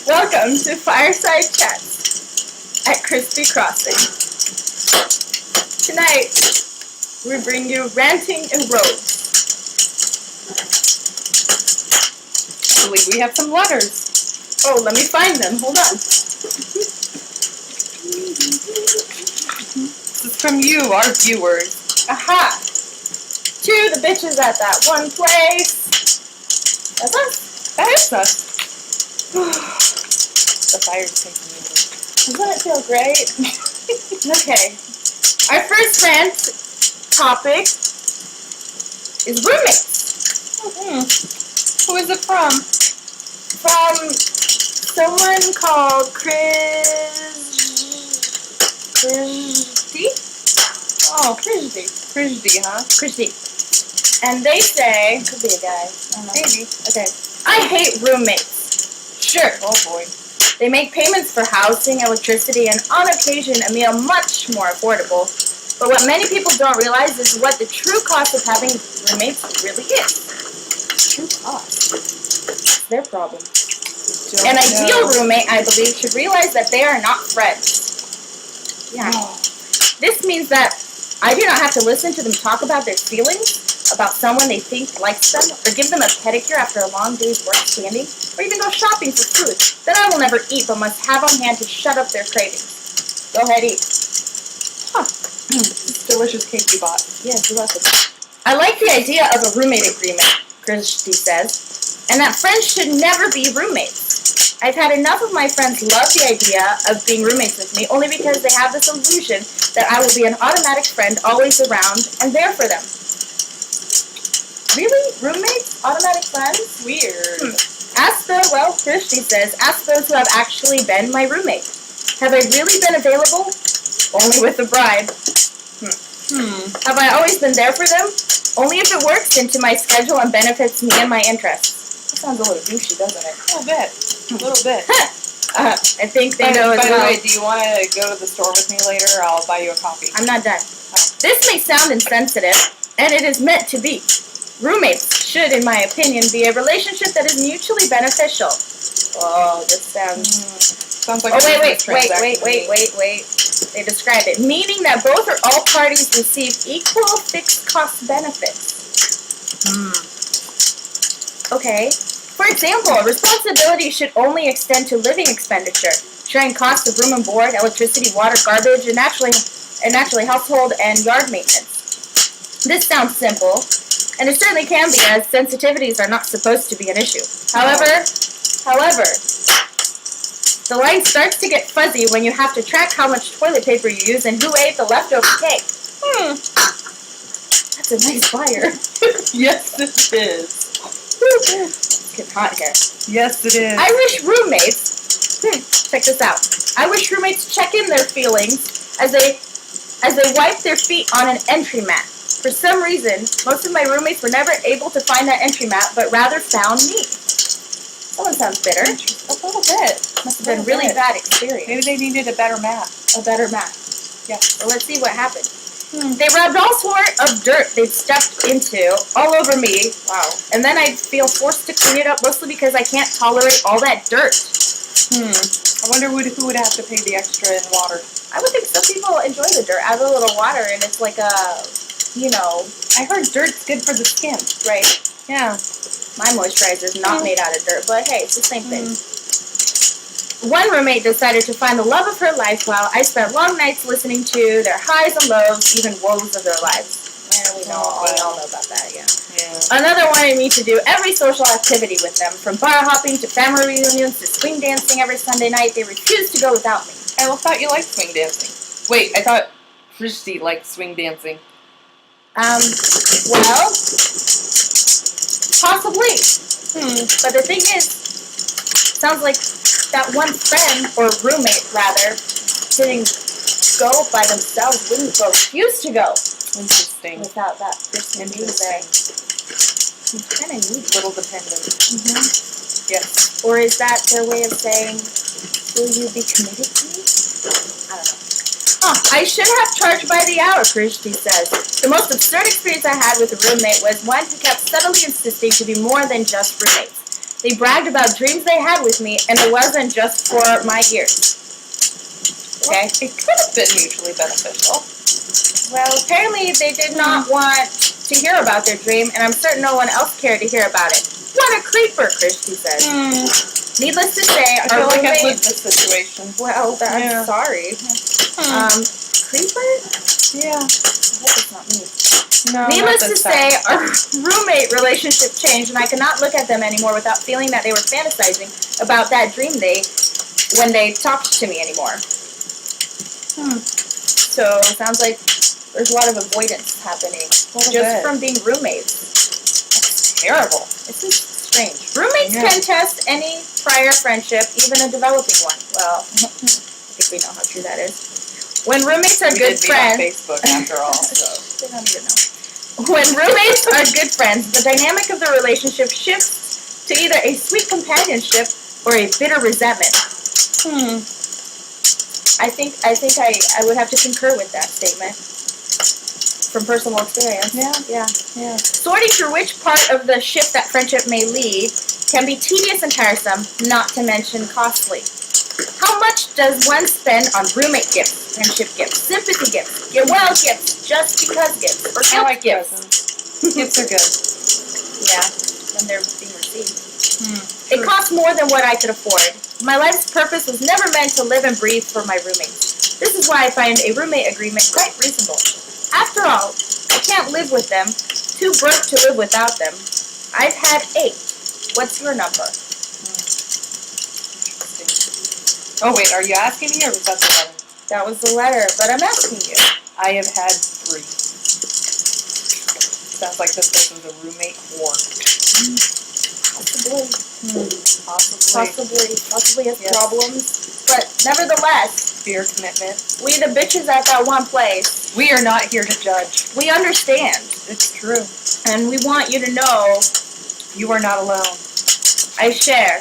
Welcome to Fireside Chats at Crispy Crossing. Tonight, we bring you ranting and roads. I believe we have some letters. Oh, let me find them. Hold on. This is from you, our viewers. Aha! To the bitches at that one place. That's us. That is us. The fire's taking me. Doesn't it feel great? Okay. Our first rant topic is roommates. Who is it from? From someone called Christy? Oh, Christy. Christy, huh? Christy. And they say, could be a guy. I don't know. Maybe. Okay. I hate roommates. Sure. Oh boy. They make payments for housing, electricity, and on occasion a meal much more affordable. But what many people don't realize is what the true cost of having roommates really is. True cost. It's their problem. An ideal roommate, I believe, should realize that they are not friends. Yeah. Oh. This means that I do not have to listen to them talk about their feelings about someone they think likes them, or give them a pedicure after a long day's work standing, or even go shopping for food that I will never eat but must have on hand to shut up their cravings. Go ahead, eat. Delicious cake you bought. Yes, you're welcome. I like the idea of a roommate agreement, Christy says, and that friends should never be roommates. I've had enough of my friends love the idea of being roommates with me only because they have this illusion that I will be an automatic friend always around and there for them. Really? Roommates? Automatic friends? Weird. Christy says, ask those who have actually been my roommate. Have I really been available? Only with a bribe. Have I always been there for them? Only if it works into my schedule and benefits me and my interests. That sounds a little douchey, doesn't it? A little bit. I think they know as well. By the way, do you want to go to the store with me later? I'll buy you a coffee. I'm not done. This may sound insensitive, and it is meant to be. Roommates should, in my opinion, be a relationship that is mutually beneficial. Oh, this sounds like... Oh, wait. They describe it. Meaning that both or all parties receive equal fixed cost benefits. Okay. For example, responsibility should only extend to living expenditure, sharing costs of room and board, electricity, water, garbage, and naturally household and yard maintenance. This sounds simple, and it certainly can be, as sensitivities are not supposed to be an issue. However, the line starts to get fuzzy when you have to track how much toilet paper you use and who ate the leftover cake. That's a nice fire. Yes, it is. It's getting hot here. Yes, it is. I wish roommates, check this out. I wish roommates check in their feelings as they wipe their feet on an entry mat. For some reason, most of my roommates were never able to find that entry mat, but rather found me. That one sounds bitter. A little bit. Must have been a really bad experience. Maybe they needed a better mat. A better mat. Yeah. Well, let's see what happened. They rubbed all sort of dirt they'd stepped into all over me. Wow. And then I'd feel forced to clean it up, mostly because I can't tolerate all that dirt. I wonder who would have to pay the extra in water. I would think some people enjoy the dirt. Add a little water, and it's like a, I heard dirt's good for the skin. Right. Yeah. My moisturizer is not made out of dirt, but hey, it's the same thing. One roommate decided to find the love of her life while I spent long nights listening to their highs and lows, even woes of their lives. And we all know about that, yeah. Another wanted me to do every social activity with them, from bar hopping to family reunions to swing dancing every Sunday night. They refused to go without me. I thought you liked swing dancing. Wait, I thought Christy liked swing dancing. Well, possibly. But the thing is, sounds like that one friend, or roommate rather, didn't go by themselves, wouldn't refuse to go Interesting. without that person being there. You kind of need Little dependent. Yes. Or is that their way of saying, will you be committed to me? I don't know. I should have charged by the hour, Christy says. The most absurd experience I had with a roommate was one who kept subtly insisting to be more than just roommates. They bragged about dreams they had with me, and it wasn't just for my ears. Okay? Well, it could have been mutually beneficial. Well, apparently they did not want to hear about their dream, and I'm certain no one else cared to hear about it. What a creeper, Christy says. Needless to say, I feel like I've lived this situation. Well, I'm sorry. Creeper? Yeah. I hope it's not me. No. Needless to say, our roommate relationship changed, and I could not look at them anymore without feeling that they were fantasizing about that dream when they talked to me anymore. So it sounds like there's a lot of avoidance happening just from being roommates. That's terrible. This is strange. Roommates can test any prior friendship, even a developing one. Well, I think we know how true that is. When roommates are good friends, on Facebook after all, so they don't even know. When roommates are good friends, the dynamic of the relationship shifts to either a sweet companionship or a bitter resentment. I think I would have to concur with that statement from personal experience. Yeah. Sorting through which part of the ship that friendship may lead can be tedious and tiresome, not to mention costly. How much does one spend on roommate gifts, friendship gifts, sympathy gifts, get well gifts, just because gifts, or guilt gifts? Gifts are good. Yeah, when they're being received. It costs more than what I could afford. My life's purpose was never meant to live and breathe for my roommates. This is why I find a roommate agreement quite reasonable. After all, I can't live with them, too broke to live without them. I've had 8. What's your number? Oh wait, are you asking me or was that the letter? That was the letter, but I'm asking you. I have had 3. Sounds like this person's a roommate whore. Possibly has problems. But nevertheless, Fear, commitment. we the bitches at that one place, We are not here to judge. we understand. It's true. And we want you to know You are not alone. I share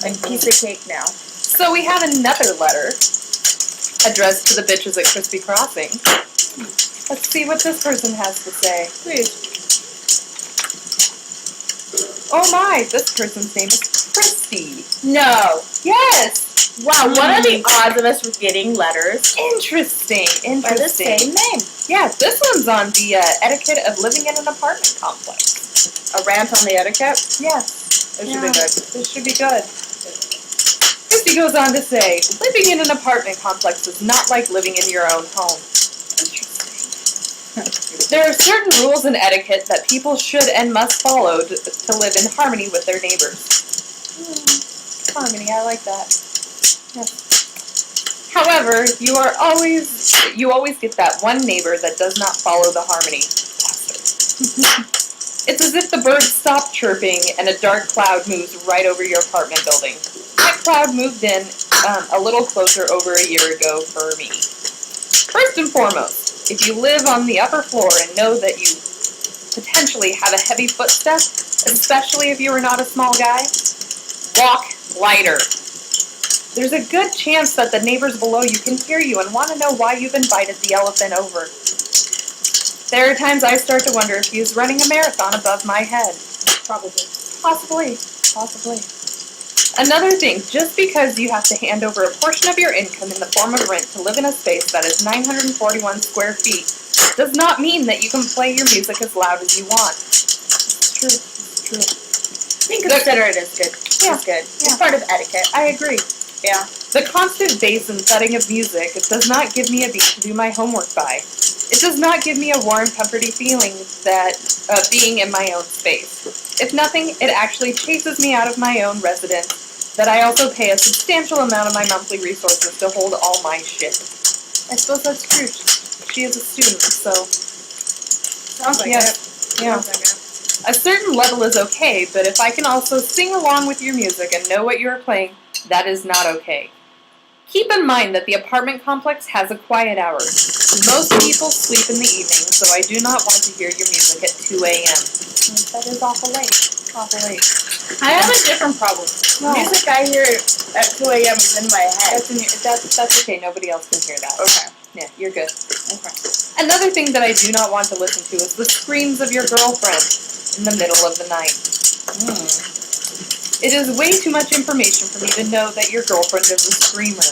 a piece of cake now. So we have another letter addressed to the bitches at Crispy Crossing. Let's see what this person has to say. Please. Oh my, this person's name is Christy. No. Yes! Wow, what are the odds of us getting letters Interesting. by the same name? Yeah, this one's on the etiquette of living in an apartment complex. A rant on the etiquette? Yes. This should be good. This should be good. Christy goes on to say, living in an apartment complex is not like living in your own home. There are certain rules and etiquette that people should and must follow to live in harmony with their neighbors. Harmony, I like that. Yeah. However, you always get that one neighbor that does not follow the harmony. It's as if the birds stop chirping and a dark cloud moves right over your apartment building. That cloud moved in a little closer over a year ago for me. First and foremost, if you live on the upper floor and know that you potentially have a heavy footstep, especially if you are not a small guy, walk lighter. There's a good chance that the neighbors below you can hear you and want to know why you've invited the elephant over. There are times I start to wonder if he's running a marathon above my head. Possibly. Another thing, just because you have to hand over a portion of your income in the form of rent to live in a space that is 941 square feet does not mean that you can play your music as loud as you want. It's true. We can consider it as good. Yeah. It's good. It's part of etiquette. I agree. Yeah. The constant bass and setting of music does not give me a beat to do my homework by. It does not give me a warm, comforting feeling of being in my own space. If nothing, it actually chases me out of my own residence that I also pay a substantial amount of my monthly resources to hold all my shit. I suppose that's true. She is a student, so... Sounds like Yeah. it. Yeah. Sounds like it. A certain level is okay, but if I can also sing along with your music and know what you are playing, that is not okay. Keep in mind that the apartment complex has a quiet hour. Most people sleep in the evening, so I do not want to hear your music at 2 a.m. That is awful late. Awful late. I have a different problem. No. Music I hear at 2 a.m. is in my head. That's okay. Nobody else can hear that. Okay. Yeah, you're good. Okay. Another thing that I do not want to listen to is the screams of your girlfriend in the middle of the night. It is way too much information for me to know that your girlfriend is a screamer.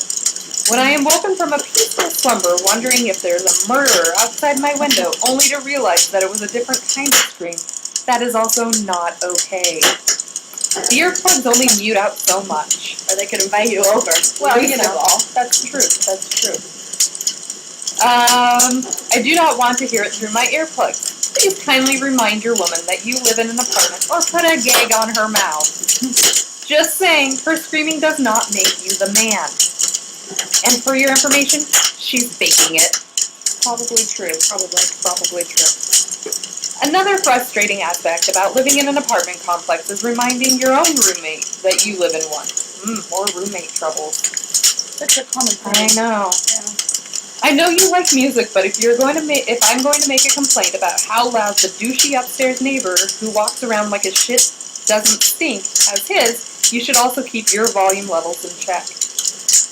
When I am woken from a peaceful slumber, wondering if there's a murderer outside my window, only to realize that it was a different kind of scream, that is also not okay. The earplugs only mute out so much. Or they could invite you over. Well, Least you of know, all. that's true. That's true. I do not want to hear it through my earplugs. Please kindly remind your woman that you live in an apartment or put a gag on her mouth. Just saying, her screaming does not make you the man. And for your information, she's faking it. Probably true. Probably true. Another frustrating aspect about living in an apartment complex is reminding your own roommate that you live in one. More roommate troubles. Such a common I thing. know. Yeah. I know you like music, but if I'm going to make a complaint about how loud the douchey upstairs neighbor who walks around like his shit doesn't stink as his, you should also keep your volume levels in check.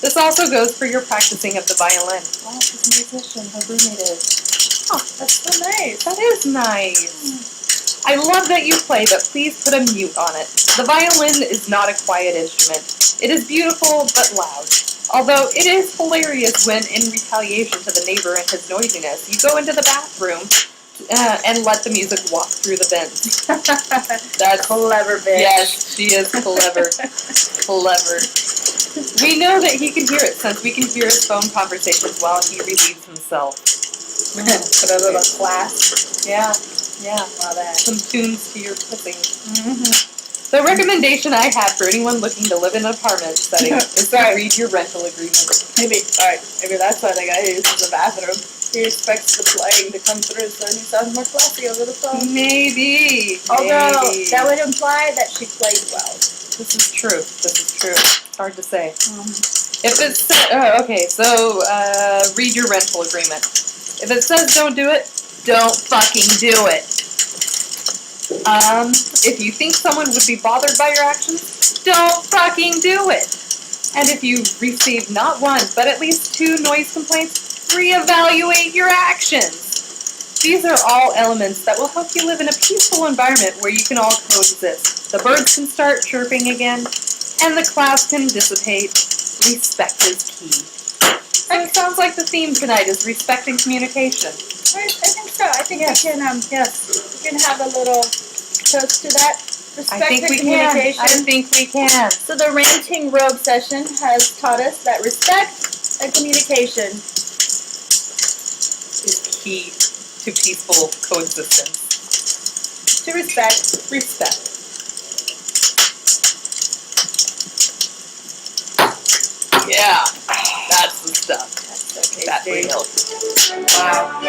This also goes for your practicing of the violin. Oh, she's a musician. Her roommate is. Oh, that's so nice. That is nice. I love that you play, but please put a mute on it. The violin is not a quiet instrument. It is beautiful, but loud. Although it is hilarious when, in retaliation to the neighbor and his noisiness, you go into the bathroom and let the music walk through the bins. That's clever, bitch. Yes, she is clever. Clever. We know that he can hear it since we can hear his phone conversations while he relieves himself. Put a little class. Yeah. Wow, that. Some tunes to your pissing. The recommendation I have for anyone looking to live in an apartment setting is to read your rental agreement. Maybe that's why the guy uses the bathroom. He expects the playing to come through so he sounds more classy over the phone. Maybe. Although, that would imply that she played well. This is true. It's hard to say. If it says, read your rental agreement. If it says don't do it, don't fucking do it. If you think someone would be bothered by your actions, don't fucking do it. And if you receive not one, but at least 2 noise complaints, reevaluate your actions. These are all elements that will help you live in a peaceful environment where you can all coexist. The birds can start chirping again, and the clouds can dissipate. Respect is key. And it sounds like the theme tonight is respect and communication. I think so. I think we can have a little toast to that. Respect and communication. I think we can. So the ranting robe session has taught us that respect and communication is key to peaceful coexistence. To respect. Yeah, that's the stuff. That's okay. That real. Wow.